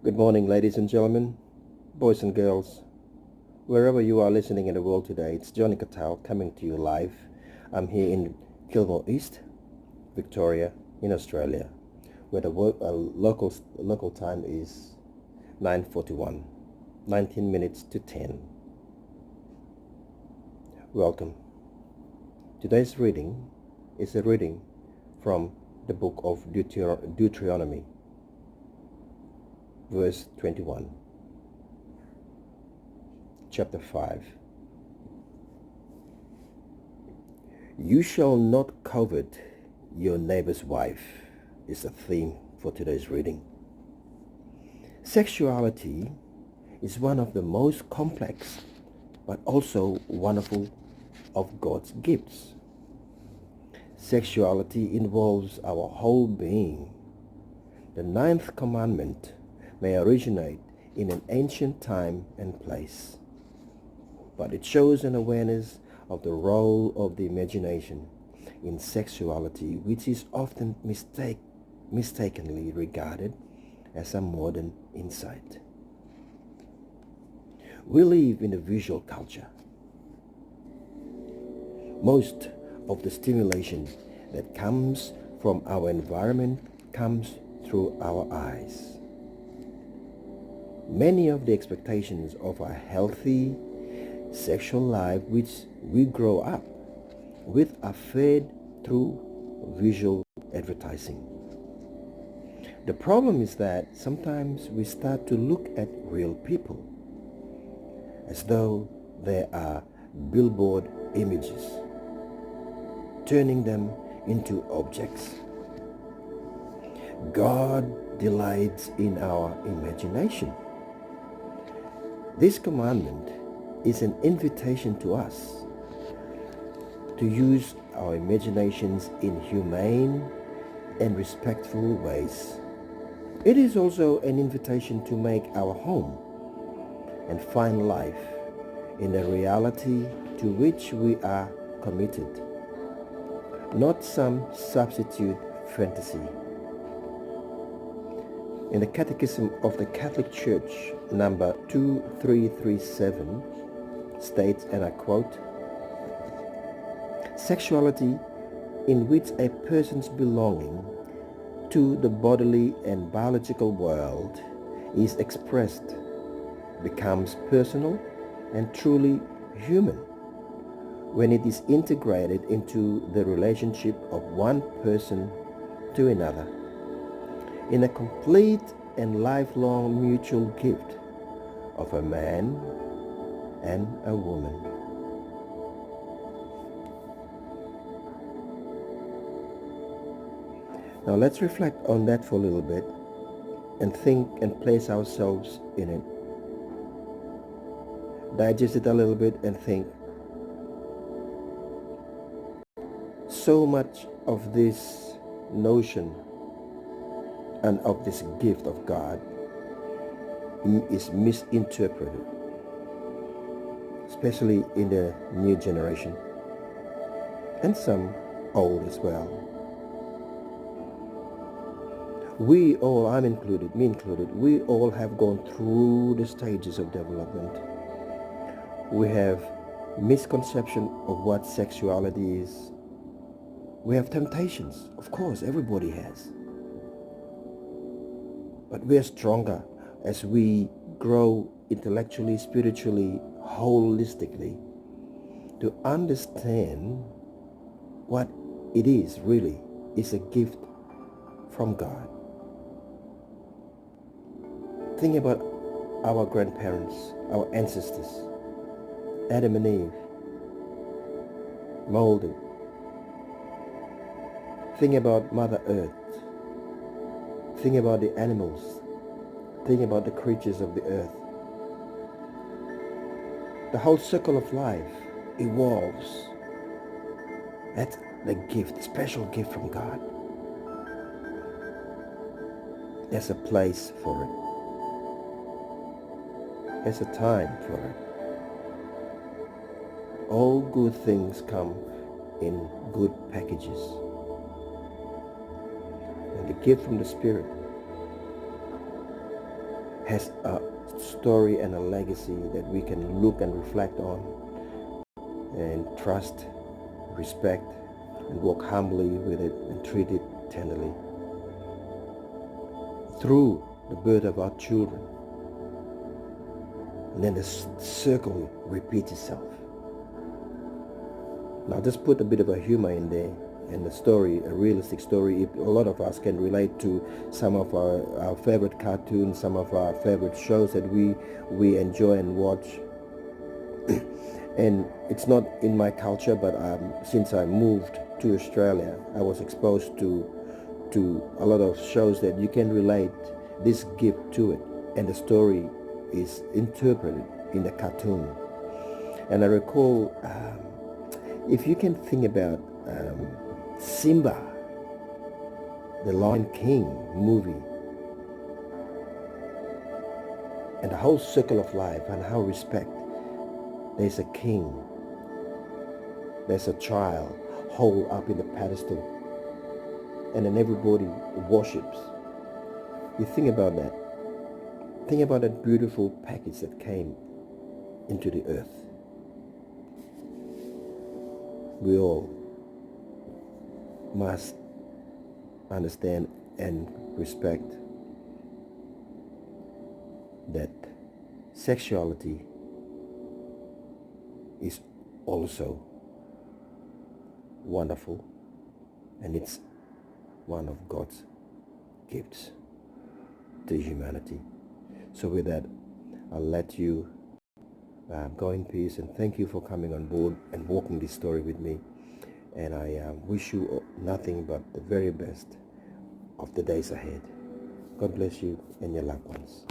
Good morning, ladies and gentlemen, boys and girls, wherever you are listening in the world today. It's Johnny Cattell coming to you live. I'm here in Kilmore East, Victoria, in Australia, where the local time is 9:41, 19 minutes to 10. Welcome. Today's reading is a reading from the book of Deuteronomy, verse 21, chapter 5. You shall not covet your neighbor's wife is the theme for today's reading. Sexuality is one of the most complex but also wonderful of God's gifts. Sexuality involves our whole being. The ninth commandment may originate in an ancient time and place, but it shows an awareness of the role of the imagination in sexuality, which is often mistakenly regarded as a modern insight. We live in a visual culture. Most of the stimulation that comes from our environment comes through our eyes. Many of the expectations of a healthy sexual life which we grow up with are fed through visual advertising. The problem is that sometimes we start to look at real people as though they are billboard images, turning them into objects. God delights in our imagination. This commandment is an invitation to us to use our imaginations in humane and respectful ways. It is also an invitation to make our home and find life in a reality to which we are committed, not some substitute fantasy. In the Catechism of the Catholic Church, number 2337, states, and I quote, "Sexuality in which a person's belonging to the bodily and biological world is expressed becomes personal and truly human when it is integrated into the relationship of one person to another in a complete and lifelong mutual gift of a man and a woman." Now let's reflect on that for a little bit and think and place ourselves in it. Digest it a little bit and think. So much of this notion and of this gift of God is misinterpreted, especially in the new generation, and some old as well. We all, I'm included, me included, we all have gone through the stages of development. We have misconception of what sexuality is. We have temptations, of course, everybody has. But we are stronger as we grow intellectually, spiritually, holistically, to understand what it is really is a gift from God. Think about our grandparents, our ancestors, Adam and Eve, molded. Think about Mother Earth. Think about the animals. Think about the creatures of the earth. The whole circle of life evolves. That's the gift, special gift from God. There's a place for it. There's a time for it. All good things come in good packages. And the gift from the Spirit has a story and a legacy that we can look and reflect on and trust, respect, and walk humbly with it and treat it tenderly. Through the birth of our children, and then the circle repeats itself. Now just put a bit of a humor in there, and the story, a realistic story. A lot of us can relate to some of our favorite cartoons, some of our favorite shows that we enjoy and watch. And it's not in my culture, but since I moved to Australia, I was exposed to a lot of shows that you can relate this gift to it, and the story is interpreted in the cartoon. And I recall, if you can think about Simba, the Lion King movie, and the whole circle of life and how respect. There's a king, there's a child, hold up in the pedestal, and then everybody worships. You think about that. Think about that beautiful package that came into the earth. We all must understand and respect that sexuality is also wonderful, and it's one of God's gifts to humanity. So with that, I'll let you go in peace, and thank you for coming on board and walking this story with me. And I wish you nothing but the very best of the days ahead. God bless you and your loved ones.